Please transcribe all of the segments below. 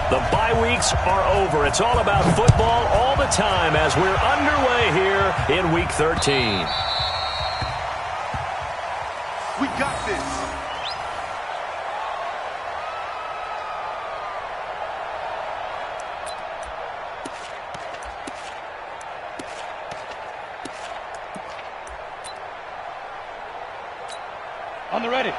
The bye weeks are over. It's all about football all the time as we're underway here in Week 13. We got this. On the ready.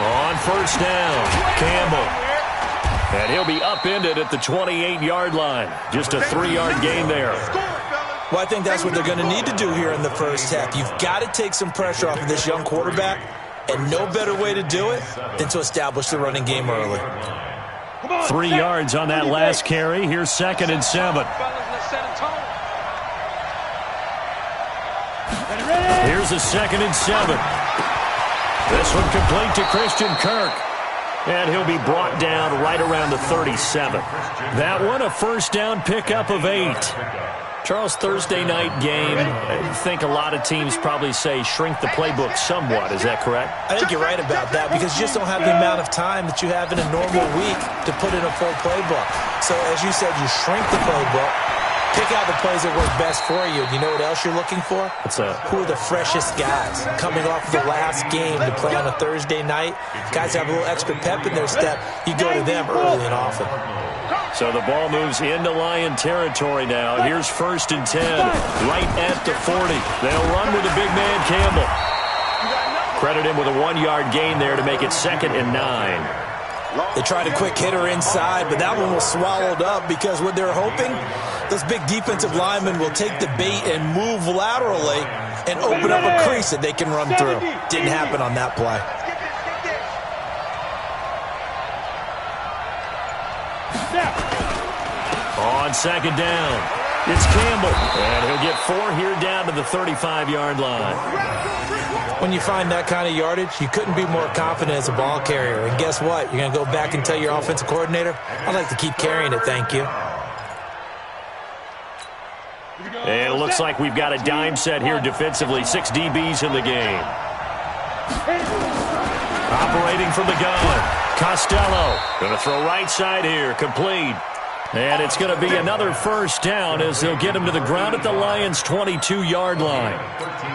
On first down, Campbell. And he'll be upended at the 28-yard line. Just a 3-yard gain there. Well, I think that's what they're going to need to do here in the first half. You've got to take some pressure off of this young quarterback, and no better way to do it than to establish the running game early. 3 yards on that last carry. Here's 2nd and 7. Here's a 2nd and 7. This one complete to Christian Kirk. And he'll be brought down right around the 37. That one a first down pickup of 8. Charles, Thursday night game, I think a lot of teams probably say shrink the playbook somewhat. Is that correct? I think you're right about that because you just don't have the amount of time that you have in a normal week to put in a full playbook. So as you said, you shrink the playbook. Pick out the plays that work best for you. You know what else you're looking for? What's that? Who are the freshest guys coming off of the last game to play on a Thursday night? Guys have a little extra pep in their step. You go to them early and often. So the ball moves into Lion territory now. Here's 1st and 10, right at the 40. They'll run with the big man, Campbell. Credit him with a 1-yard gain there to make it 2nd and 9. They tried a quick hitter inside, but that one was swallowed up because what they're hoping, those big defensive linemen will take the bait and move laterally and open up a crease that they can run through. Didn't happen on that play. On 2nd down, it's Campbell, and he'll get 4 here down to the 35-yard line. When you find that kind of yardage, you couldn't be more confident as a ball carrier. And guess what? You're going to go back and tell your offensive coordinator, I'd like to keep carrying it, thank you. And it looks like we've got a dime set here defensively. 6 DBs in the game. Operating from the gun, Costello. Going to throw right side here, complete. And it's going to be another first down as they'll get him to the ground at the Lions' 22-yard line.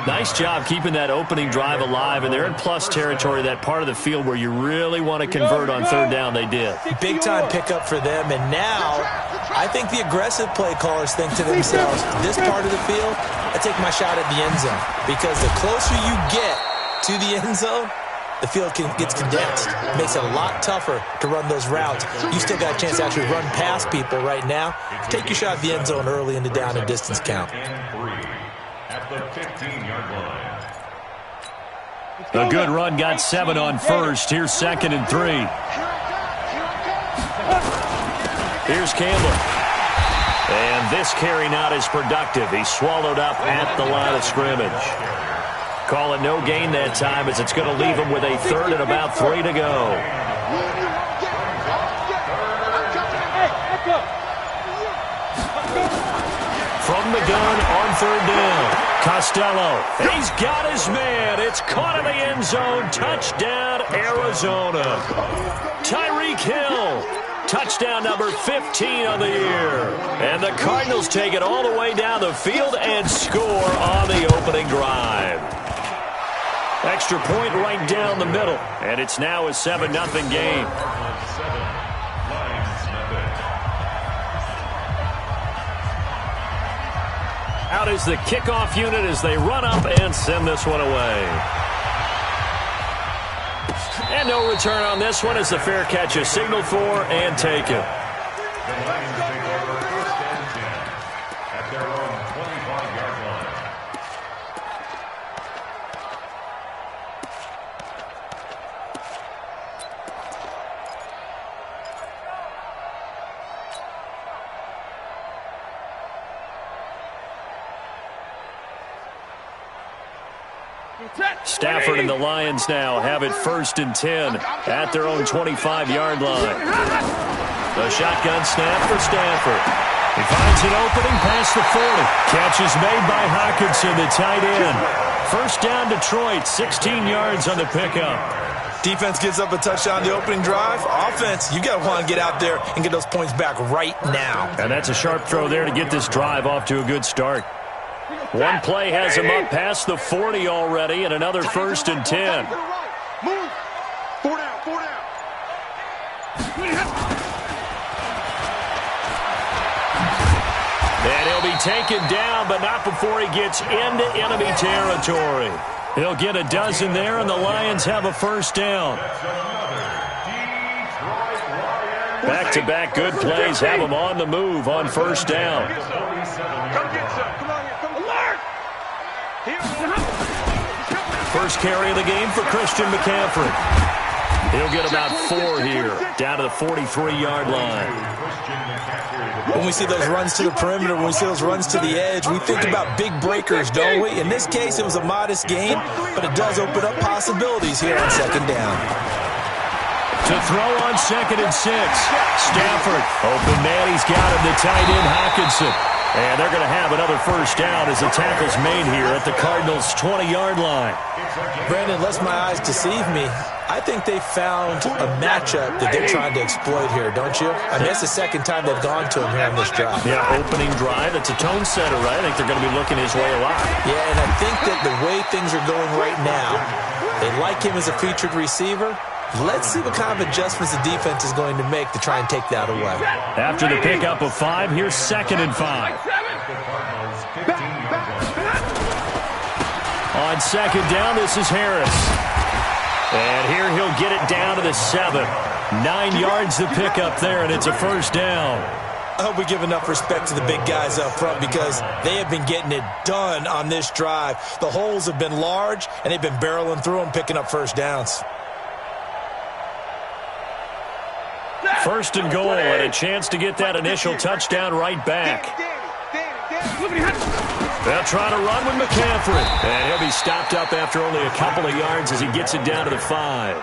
Nice job keeping that opening drive alive, and they're in plus territory, that part of the field where you really want to convert on 3rd down. They did. Big-time pickup for them, and now I think the aggressive play callers think to themselves, this part of the field, I take my shot at the end zone, because the closer you get to the end zone, the field gets condensed. It makes it a lot tougher to run those routes. You still got a chance to actually run past people right now. Take your shot at the end zone early in the down and distance count. At the 15-yard line. A good run, got 7 on first. Here's 2nd and 3. Here's Campbell. And this carry not as productive. He's swallowed up at the line of scrimmage. Call it no gain that time as it's going to leave him with a 3rd and about 3 to go. From the gun on 3rd down, Costello. He's got his man. It's caught in the end zone. Touchdown, Arizona. Tyreek Hill. Touchdown number 15 on the year. And the Cardinals take it all the way down the field and score on the opening drive. Extra point right down the middle. And it's now a 7-0 game. Out is the kickoff unit as they run up and send this one away. And no return on this one as the fair catch is signaled for and taken. At their own 25-yard line. Stafford and the Lions now have it 1st and 10 at their own 25-yard line. The shotgun snap for Stafford. He finds an opening past the 40. Catch is made by Hockenson, the tight end. First down, Detroit, 16 yards on the pickup. Defense gives up a touchdown the opening drive. Offense, you got to want to get out there and get those points back right now. And that's a sharp throw there to get this drive off to a good start. One play has him up past the 40 already, and another 1st and 10. Move. 4 down, 4 down. And he'll be taken down, but not before he gets into enemy territory. He'll get a dozen there, and the Lions have a first down. Back-to-back good plays have them on the move on first down. Come get some. Come on here. Come alert. First carry of the game for Christian McCaffrey. He'll get about 4 here, down to the 43-yard line. When we see those runs to the perimeter, when we see those runs to the edge, we think about big breakers, don't we? In this case, it was a modest gain, but it does open up possibilities here on second down. To throw on 2nd and 6. Stafford, open man, he's got him, the tight end Hockenson. And they're going to have another first down as the tackle's made here at the Cardinals' 20-yard line. Brandon, lest my eyes deceive me, I think they found a matchup that they're trying to exploit here, don't you? I mean, that's the second time they've gone to him here on this drive. Yeah, opening drive. It's a tone setter, right? I think they're going to be looking his way a lot. Yeah, and I think that the way things are going right now, they like him as a featured receiver. Let's see what kind of adjustments the defense is going to make to try and take that away. After the pickup of 5, here's 2nd and 5. On 2nd down, this is Harris. And here he'll get it down to the 7. 9 yards to pick up there, and it's a first down. I hope we give enough respect to the big guys up front because they have been getting it done on this drive. The holes have been large, and they've been barreling through them, picking up first downs. First and goal, and a chance to get that initial touchdown right back. They'll try to run with McCaffrey. And he'll be stopped up after only a couple of yards as he gets it down to the 5.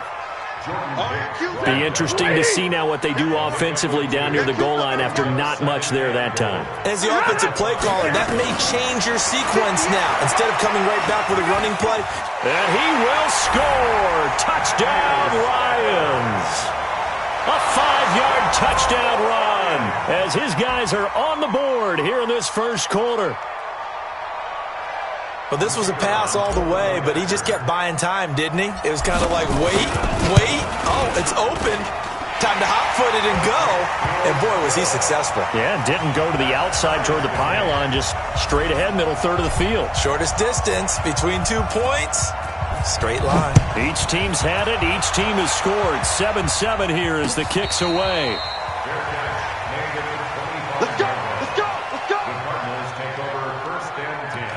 Be interesting to see now what they do offensively down near the goal line after not much there that time. As the offensive play caller, that may change your sequence now. Instead of coming right back with a running play. And he will score. Touchdown, Lions. A 5-yard touchdown run as his guys are on the board here in this first quarter. Well, this was a pass all the way, but he just kept buying time, didn't he? It was kind of like, wait. Oh, it's open. Time to hot-foot it and go. And, boy, was he successful. Yeah, didn't go to the outside toward the pylon, just straight ahead, middle third of the field. Shortest distance between 2 points. Straight line. Each team's had it. Each team has scored. 7-7 here as the kick's away. Let's go. Let's go. Let's go. The Cardinals take over 1st and 10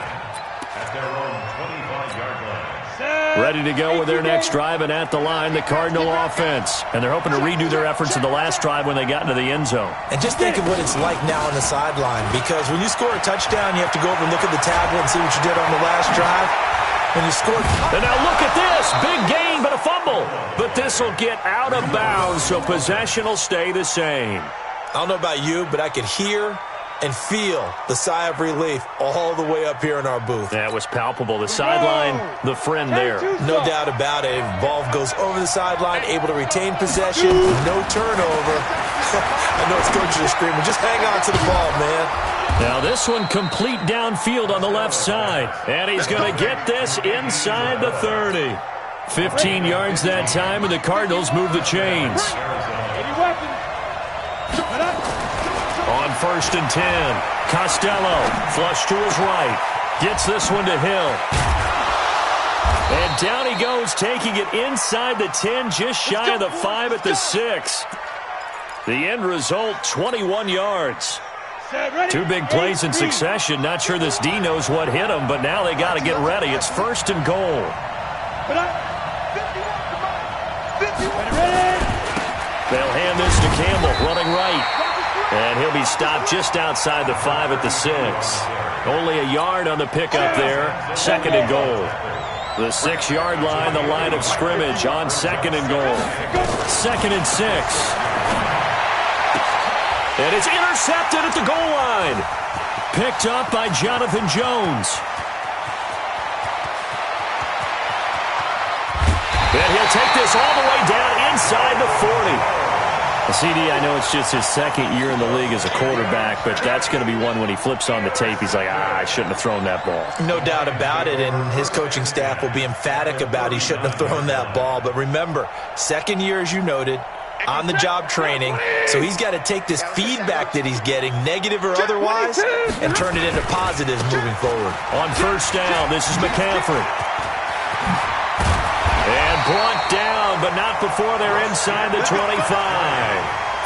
at their own 25-yard line. Ready to go with their next drive, and at the line, the Cardinal offense. And they're hoping to redo their efforts in the last drive when they got into the end zone. And just think of what it's like now on the sideline, because when you score a touchdown, you have to go over and look at the tablet and see what you did on the last drive. When you scored. And now look at this. Big gain, but a fumble. But this will get out of bounds, so possession will stay the same. I don't know about you, but I could hear and feel the sigh of relief all the way up here in our booth. That was palpable. The sideline, the friend there. No doubt about it. Ball goes over the sideline, able to retain possession, no turnover. I know it's coaches are screaming, just hang on to the ball, man. Now this one complete downfield on the left side. And he's going to get this inside the 30. 15 yards that time, and the Cardinals move the chains. On 1st and 10, Costello, flush to his right. Gets this one to Hill. And down he goes, taking it inside the 10, just shy of the 5 at the 6. The end result, 21 yards. 2 big plays in succession. Not sure this D knows what hit him, but now they got to get ready. It's 1st and goal. They'll hand this to Campbell, running right. And he'll be stopped just outside the 5 at the 6. Only a yard on the pickup there. 2nd and goal. The 6-yard line, the line of scrimmage on 2nd and goal. 2nd and 6. And it's intercepted at the goal line. Picked up by Jonathan Jones. And he'll take this all the way down inside the 40. CD, I know it's just his second year in the league as a quarterback, but that's going to be one when he flips on the tape, he's like, I shouldn't have thrown that ball. No doubt about it, and his coaching staff will be emphatic about he shouldn't have thrown that ball. But remember, second year, as you noted, on-the-job training, so he's got to take this feedback that he's getting, negative or otherwise, and turn it into positives moving forward. On first down, this is McCaffrey. And brought down, but not before they're inside the 25.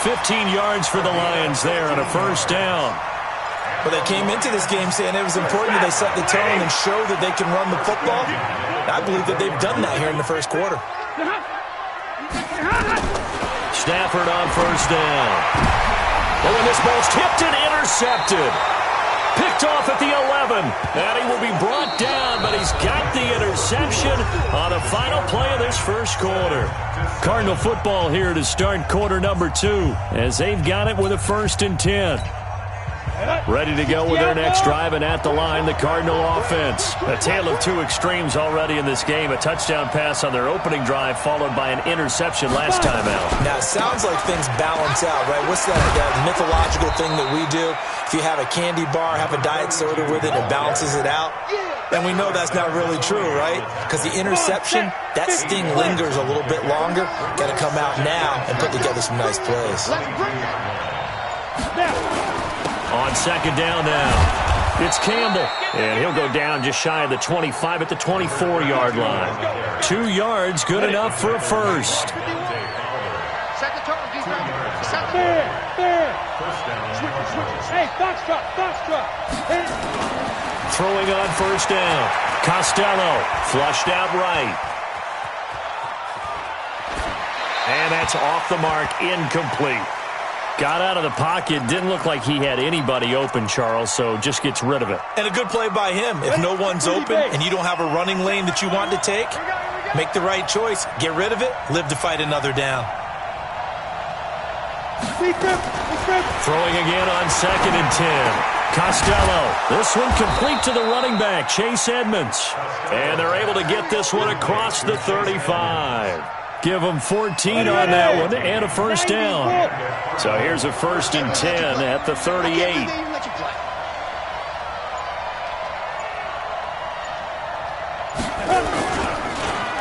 15 yards for the Lions there on a first down. Well, they came into this game saying it was important that they set the tone and show that they can run the football. I believe that they've done that here in the first quarter. Stafford on first down. Oh, and this ball's tipped and intercepted. Picked off at the 11. And he will be brought down, but he's got the interception on the final play of this first quarter. Cardinal football here to start quarter number 2 as they've got it with a 1st and 10. Ready to go with their next drive, and at the line, the Cardinal offense. A tale of two extremes already in this game. A touchdown pass on their opening drive, followed by an interception last time out. Now, it sounds like things balance out, right? What's that mythological thing that we do? If you have a candy bar, have a diet soda with it, it balances it out. And we know that's not really true, right? Because the interception, that sting lingers a little bit longer. Got to come out now and put together some nice plays. On second down now, it's Campbell. And he'll go down just shy of the 25 at the 24-yard line. 2 yards, good enough for a first. Throwing on first down. Costello flushed out right. And that's off the mark, incomplete. Got out of the pocket. Didn't look like he had anybody open, Charles, so just gets rid of it. And a good play by him. If no one's open and you don't have a running lane that you want to take, make the right choice. Get rid of it. Live to fight another down. Throwing again on 2nd and 10. Costello. This one complete to the running back, Chase Edmonds. And they're able to get this one across the 35. Give them 14 on that one and a first down. So here's a 1st and 10 at the 38.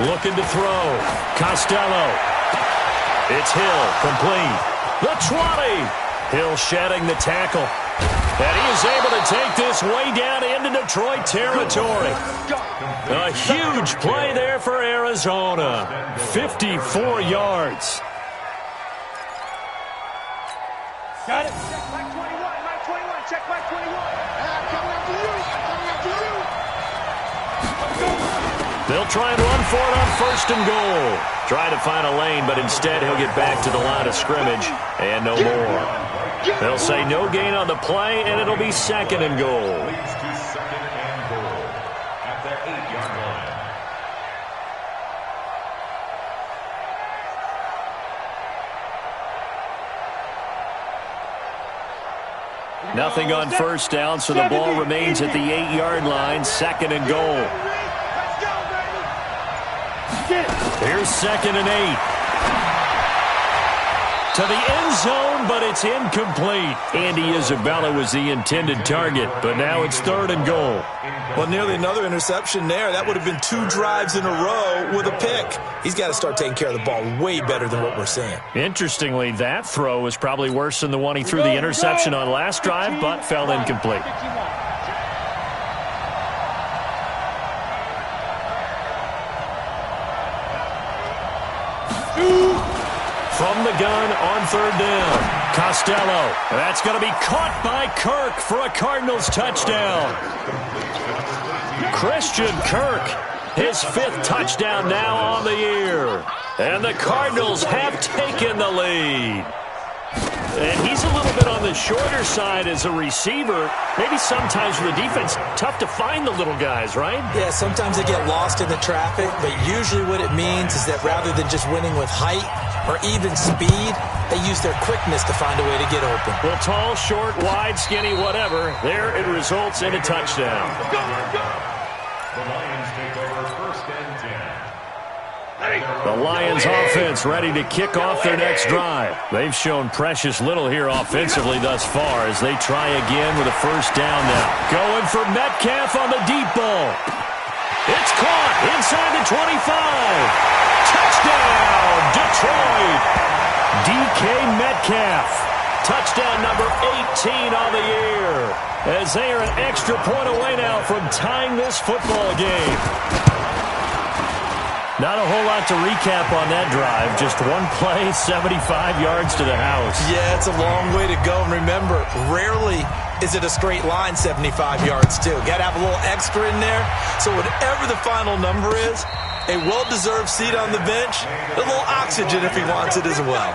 Looking to throw. Costello. It's Hill, complete. The 20. Hill shedding the tackle. And he is able to take this way down into Detroit territory. A huge play there for Arizona. 54 yards. Got it. Check back 21. Mike 21. Check back 21. Coming after you. They'll try and run for it on 1st and goal. Try to find a lane, but instead he'll get back to the line of scrimmage and no more. They'll say no gain on the play, and it'll be 2nd and goal. Leads to 2nd and goal at the 8-yard line. Nothing on first down, so the ball remains at the 8-yard line. 2nd and goal. Here's 2nd and 8. To the end zone, but it's incomplete. Andy Isabella was the intended target, but now it's 3rd and goal. Well, nearly another interception there. That would have been 2 drives in a row with a pick. He's got to start taking care of the ball way better than what we're seeing. Interestingly, that throw was probably worse than the one he threw the interception on last drive, but fell incomplete. From the gun on 3rd down. Costello. That's going to be caught by Kirk for a Cardinals touchdown. Christian Kirk, his 5th touchdown now on the year. And the Cardinals have taken the lead. And he's a little bit on the shorter side as a receiver. Maybe sometimes for the defense, tough to find the little guys, right? Yeah, sometimes they get lost in the traffic, but usually what it means is that rather than just winning with height or even speed, they use their quickness to find a way to get open. Well, tall, short, wide, skinny, whatever, there it results in a touchdown. The Lions take over 1st and 10. The Lions offense ready to kick off their next drive. They've shown precious little here offensively thus far as they try again with a first down now. Going for Metcalf on the deep ball. It's caught inside the 25. Touchdown, Detroit. DK Metcalf. Touchdown number 18 on the year. As they are an extra point away now from tying this football game. Not a whole lot to recap on that drive. Just one play, 75 yards to the house. Yeah, it's a long way to go. And remember, rarely is it a straight line 75 yards, too. Got to have a little extra in there. So whatever the final number is, a well-deserved seat on the bench, a little oxygen if he wants it as well.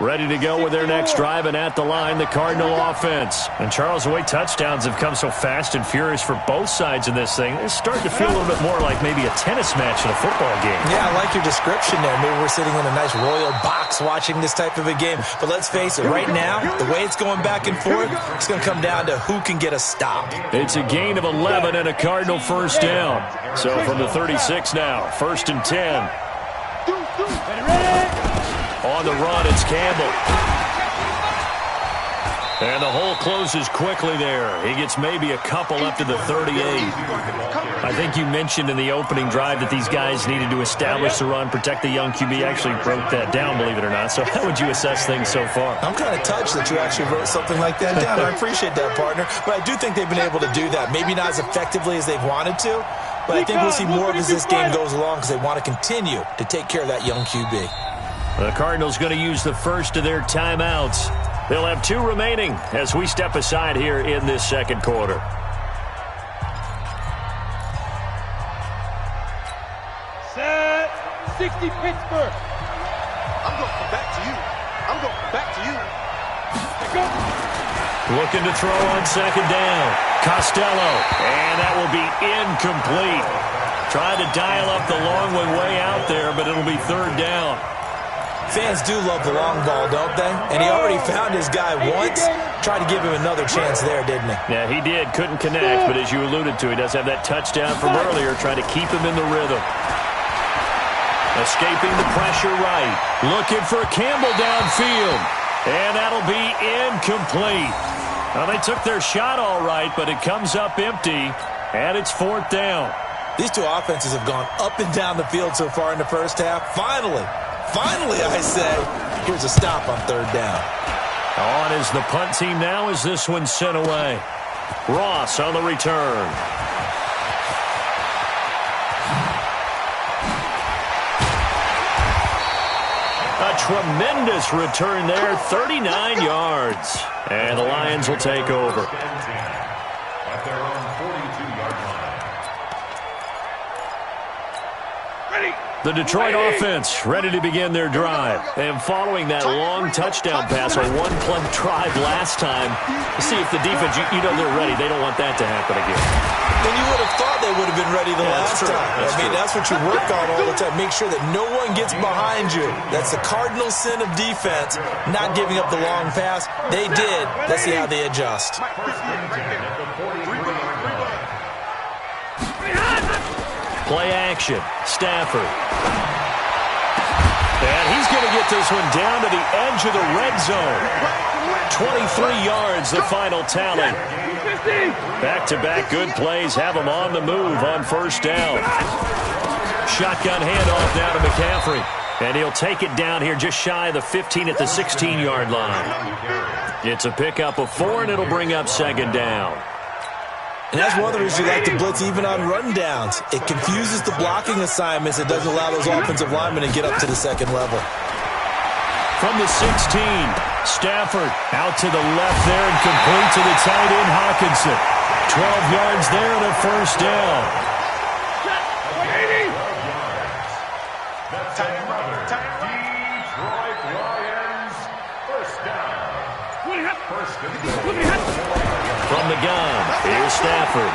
Ready to go with their next drive, and at the line, the Cardinal offense. And Charles, the way touchdowns have come so fast and furious for both sides in this thing, it's starting to feel a little bit more like maybe a tennis match in a football game. Yeah, I like your description there. Maybe we're sitting in a nice royal box watching this type of a game. But let's face it, right now, the way it's going back and forth, it's going to come down to who can get a stop. It's a gain of 11 and a Cardinal first down. So from the 36 now, 1st and 10. On the run, it's Campbell. And the hole closes quickly there. He gets maybe a couple up to the 38. I think you mentioned in the opening drive that these guys needed to establish the run, protect the young QB. Actually broke that down, believe it or not. So how would you assess things so far? I'm kind of touched that you actually wrote something like that down. I appreciate that, partner. But I do think they've been able to do that. Maybe not as effectively as they've wanted to, but I think we'll see more of as this game goes along because they want to continue to take care of that young QB. The Cardinals going to use the first of their timeouts. They'll have 2 remaining as we step aside here in this second quarter. Set 60 Pittsburgh. I'm going back to you. I'm going back to you. Go. Looking to throw on second down. Costello. And that will be incomplete. Trying to dial up the long way out there, but it'll be 3rd down. Fans do love the long ball, don't they? And he already found his guy once. Tried to give him another chance there, didn't he? Yeah, he did. Couldn't connect, but as you alluded to, he does have that touchdown from earlier, trying to keep him in the rhythm. Escaping the pressure right. Looking for Campbell downfield. And that'll be incomplete. Well, they took their shot all right, but it comes up empty, and it's 4th down. These two offenses have gone up and down the field so far in the first half. Finally, I say, here's a stop on 3rd down. On is the punt team now as this one's sent away. Ross on the return. A tremendous return there, 39 yards. And the Lions will take over. At their own 42-yard line. Ready. The Detroit offense ready to begin their drive. And following that long touchdown pass, a one-play drive last time, to see if the defense, you know they're ready. They don't want that to happen again. Then you would have thought they would have been ready the last true. time. That's what you work on all the time. Make sure that no one gets behind you. That's the cardinal sin of defense, not giving up the long pass. They did. Let's see how they adjust. Play action. Stafford. And he's going to get this one down to the edge of the red zone. 23 yards, the final tally. Back-to-back good plays have him on the move on 1st down. Shotgun handoff now to McCaffrey. And he'll take it down here just shy of the 15 at the 16-yard line. It's a pickup of 4, and it'll bring up 2nd down. And that's one of the reasons you like to blitz even on rundowns. It confuses the blocking assignments. It doesn't allow those offensive linemen to get up to the 2nd level. From the 16, Stafford out to the left there and complete to the tight end Hawkinson. 12 yards there and a 1st down. That's another Detroit Lions first down. First and goal. From the gun, here's Stafford.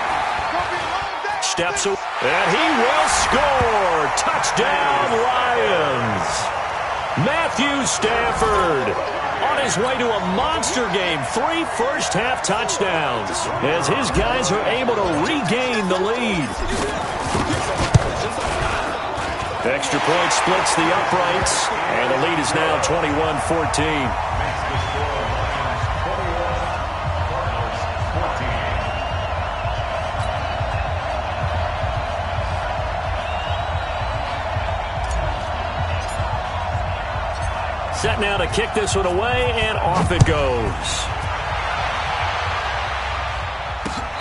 Steps away, and he will score. Touchdown, Lions. Matthew Stafford on on his way to a monster game. 3 first-half touchdowns as his guys are able to regain the lead. Extra point splits the uprights, and the lead is now 21-14. Set now to kick this one away, and off it goes.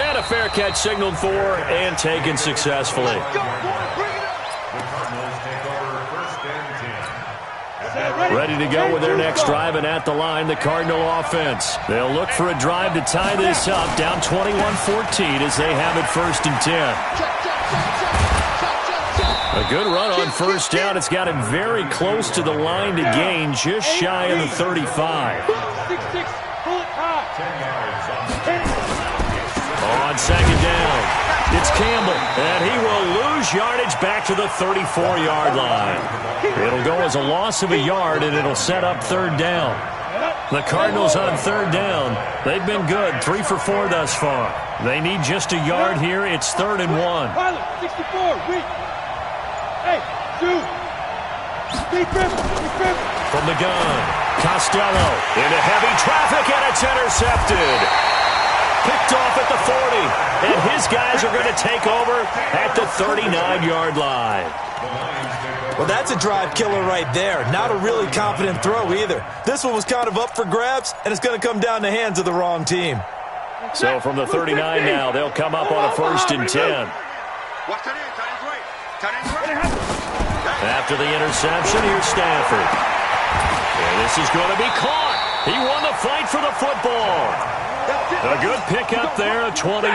And a fair catch signaled for and taken successfully. Ready to go with their next drive, and at the line, the Cardinal offense. They'll look for a drive to tie this up, down 21-14 as they have it 1st and 10. A good run on first down. It's got him very close to the line to gain, just shy of the 35. 6-6, pull it high. On 2nd down, it's Campbell, and he will lose yardage back to the 34-yard line. It'll go as a loss of a yard, and it'll set up 3rd down. The Cardinals on 3rd down. They've been good, 3 for 4 thus far. They need just a yard here. It's 3rd and 1. Pilot, 64, weak. Hey, shoot. From the gun, Costello into heavy traffic, and it's intercepted. Picked off at the 40, and his guys are going to take over at the 39-yard line. Well, that's a drive killer right there. Not a really confident throw either. This one was kind of up for grabs, and it's going to come down the hands of the wrong team. So from the 39 now, they'll come up on a 1st and 10. After the interception, here's Stafford. And this is going to be caught. He won the fight for the football. A good pickup there at 22.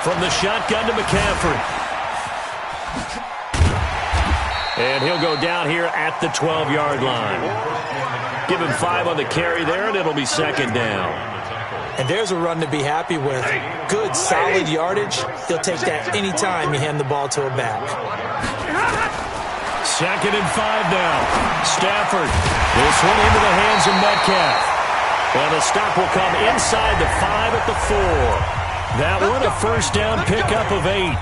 From the shotgun to McCaffrey. And he'll go down here at the 12-yard line. Give him 5 on the carry there, and it'll be 2nd down. And there's a run to be happy with. Good, solid yardage. He'll take that any time you hand the ball to a back. 2nd and 5 now. Stafford. This one into the hands of Metcalf. And the stop will come inside the 5 at the 4. That one a 1st down pickup of 8.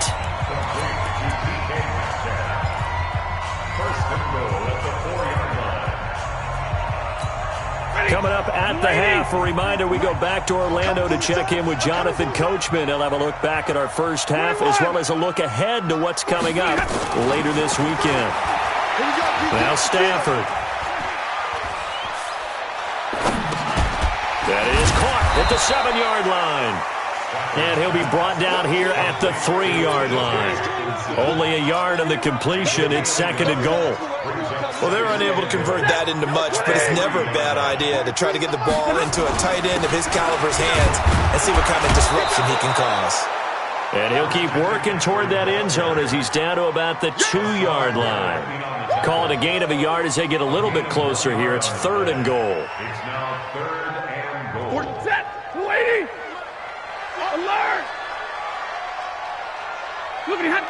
Coming up at the half, a reminder, we go back to Orlando to check in with Jonathan Coachman. He'll have a look back at our first half as well as a look ahead to what's coming up later this weekend. Now Stafford. That is caught at the 7-yard line. And he'll be brought down here at the 3-yard line. Only a yard on the completion. It's 2nd and goal. Well, they're unable to convert that into much, but it's never a bad idea to try to get the ball into a tight end of his caliber's hands and see what kind of disruption he can cause. And he'll keep working toward that end zone as he's down to about the 2-yard line. Call it a gain of a yard as they get a little bit closer here. It's 3rd and goal. It's now 3rd and goal. Set, 280. Alert. Look at him.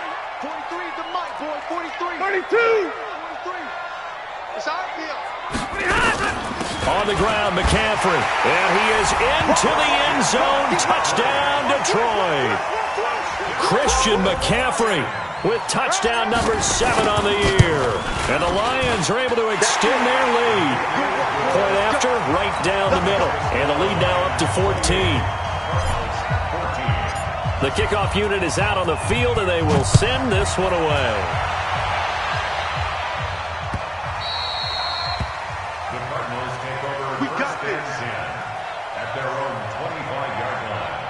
43 the mic, boy. 43. 32. 43. It's our field. On the ground, McCaffrey. And he is into the end zone. Touchdown, Detroit. Christian McCaffrey with touchdown number 7 on the year. And the Lions are able to extend their lead. Point after, right down the middle. And the lead now up to 14. The kickoff unit is out on the field, and they will send this one away. The Cardinals take over first and 10 at their own 25-yard line.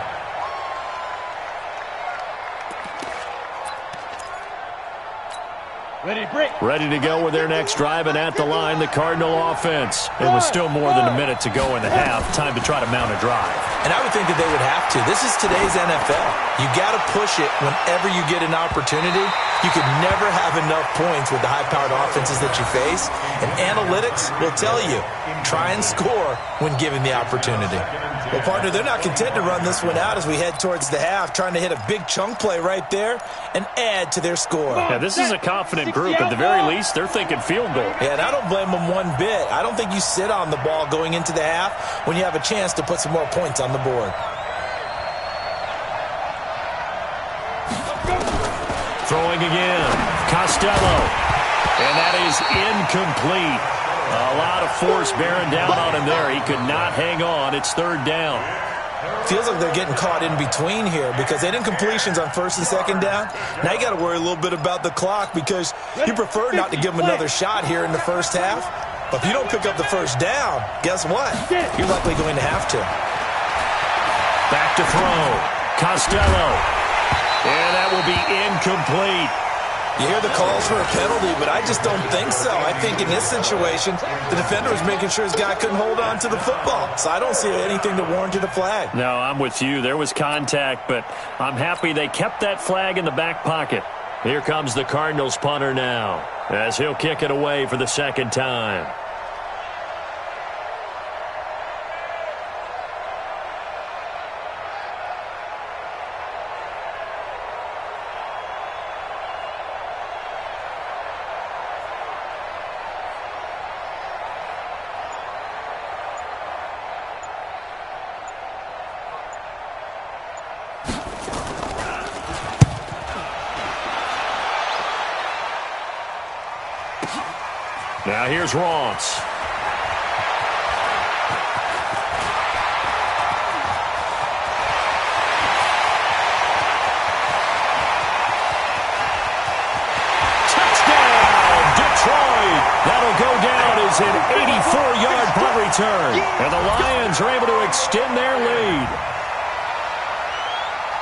Ready to go with their next drive, and at the line, the Cardinal offense. And with still more than a minute to go in the half, time to try to mount a drive. And I would think that they would have to. This is today's NFL. You got to push it whenever you get an opportunity. You could never have enough points with the high-powered offenses that you face. And analytics will tell you, try and score when given the opportunity. Well, partner, they're not content to run this one out as we head towards the half, trying to hit a big chunk play right there and add to their score. Yeah, this is a confident group. At the very least, they're thinking field goal. Yeah, and I don't blame them one bit. I don't think you sit on the ball going into the half when you have a chance to put some more points on the board. Throwing again. Costello. And that is incomplete. A lot of force bearing down on him there. He could not hang on. It's third down. Feels like they're getting caught in between here because they didn't completions on first and second down. Now you got to worry a little bit about the clock because you prefer not to give them another shot here in the first half. But if you don't pick up the first down, guess what? You're likely going to have to. Back to throw. Costello. And that will be incomplete. You hear the calls for a penalty, but I just don't think so. I think in this situation, the defender was making sure his guy couldn't hold on to the football. So I don't see anything to warrant a flag. No, I'm with you. There was contact, but I'm happy they kept that flag in the back pocket. Here comes the Cardinals punter now as he'll kick it away for the second time. Now here's Ross. Touchdown, Detroit. That'll go down as an 84-yard punt return. And the Lions are able to extend their lead.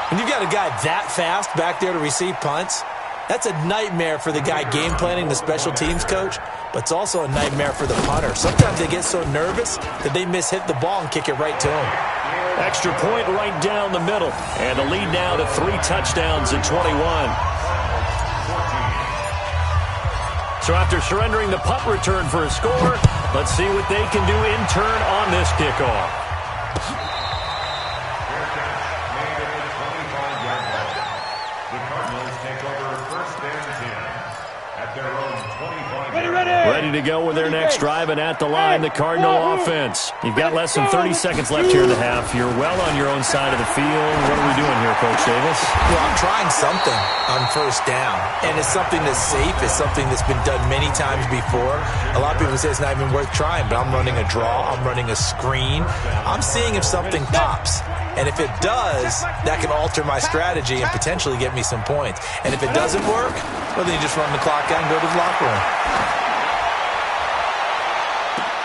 When you've got a guy that fast back there to receive punts, that's a nightmare for the guy game planning, the special teams coach, but it's also a nightmare for the punter. Sometimes they get so nervous that they mishit the ball and kick it right to him. Extra point right down the middle. And the lead now to 3 touchdowns at 21. So after surrendering the punt return for a score, let's see what they can do in turn on this kickoff. Ready to go with their next drive, and at the line, the Cardinal offense. You've got less than 30 seconds left here in the half. You're well on your own side of the field. What are we doing here, Coach Davis? Well, I'm trying something on first down, and it's something that's safe. It's something that's been done many times before. A lot of people say it's not even worth trying, but I'm running a draw. I'm running a screen. I'm seeing if something pops. And if it does, that can alter my strategy and potentially get me some points. And if it doesn't work, well, then you just run the clock out and go to the locker room.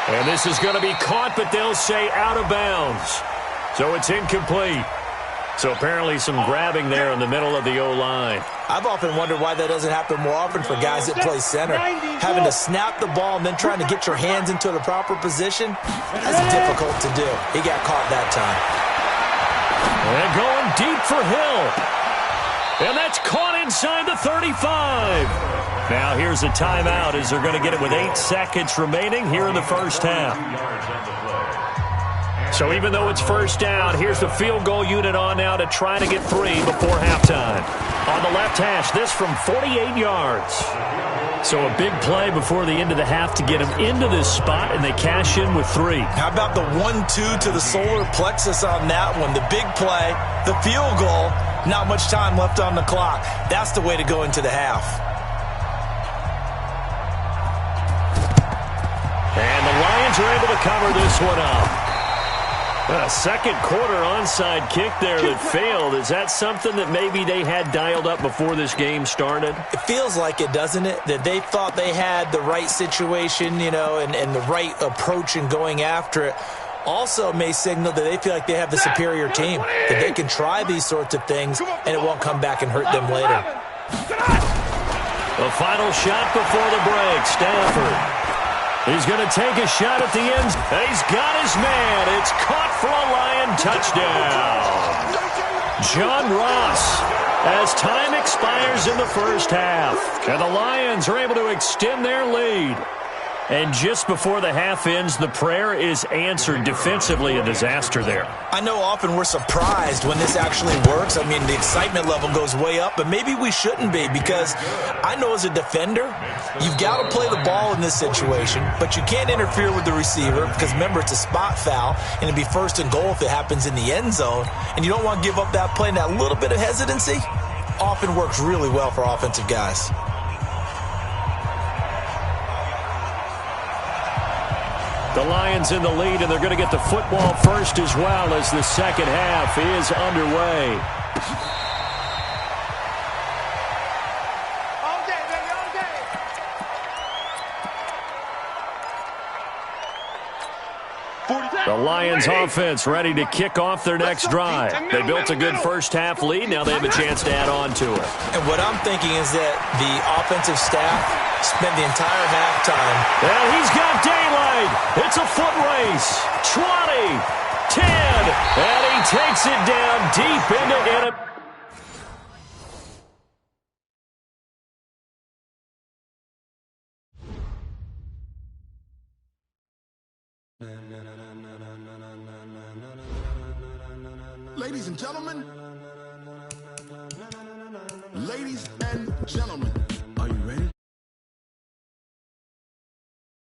And this is going to be caught, but they'll say out of bounds. So it's incomplete. So apparently some grabbing there in the middle of the O-line. I've often wondered why that doesn't happen more often for guys that play center. Having to snap the ball and then trying to get your hands into the proper position, that's difficult to do. He got caught that time. And going deep for Hill. And that's caught inside the 35. Now here's a timeout as they're going to get it with 8 seconds remaining here in the first half. So even though it's first down, here's the field goal unit on now to try to get 3 before halftime. On the left hash, this from 48 yards. So a big play before the end of the half to get him into this spot, and they cash in with 3. How about the 1-2 to the solar plexus on that one? The big play, the field goal, not much time left on the clock. That's the way to go into the half. And the Lions are able to cover this one up. A second quarter onside kick there that failed. Is that something that maybe they had dialed up before this game started? It feels like it, doesn't it? That they thought they had the right situation, you know, and the right approach in going after it. Also may signal that they feel like they have the superior team, that they can try these sorts of things and it won't come back and hurt them later. The final shot before the break, Stafford. He's going to take a shot at the end. He's got his man. It's caught for a Lion touchdown. John Ross, as time expires in the first half. And the Lions are able to extend their lead. And just before the half ends, the prayer is answered defensively. A disaster there. I know often we're surprised when this actually works. I mean, the excitement level goes way up, but maybe we shouldn't be, because I know as a defender, you've got to play the ball in this situation, but you can't interfere with the receiver because, remember, it's a spot foul, and it'd be first and goal if it happens in the end zone, and you don't want to give up that play. And that little bit of hesitancy often works really well for offensive guys. The Lions in the lead, and they're going to get the football first as well as the second half is underway. All day, baby, all day. The Lions offense ready to kick off their next drive. They built a good first half lead. Now they have a chance to add on to it. And what I'm thinking is that the offensive staff spent the entire halftime. And he's got daylight. It's a foot race. 20, 10, and he takes it down deep into it. Ladies and gentlemen,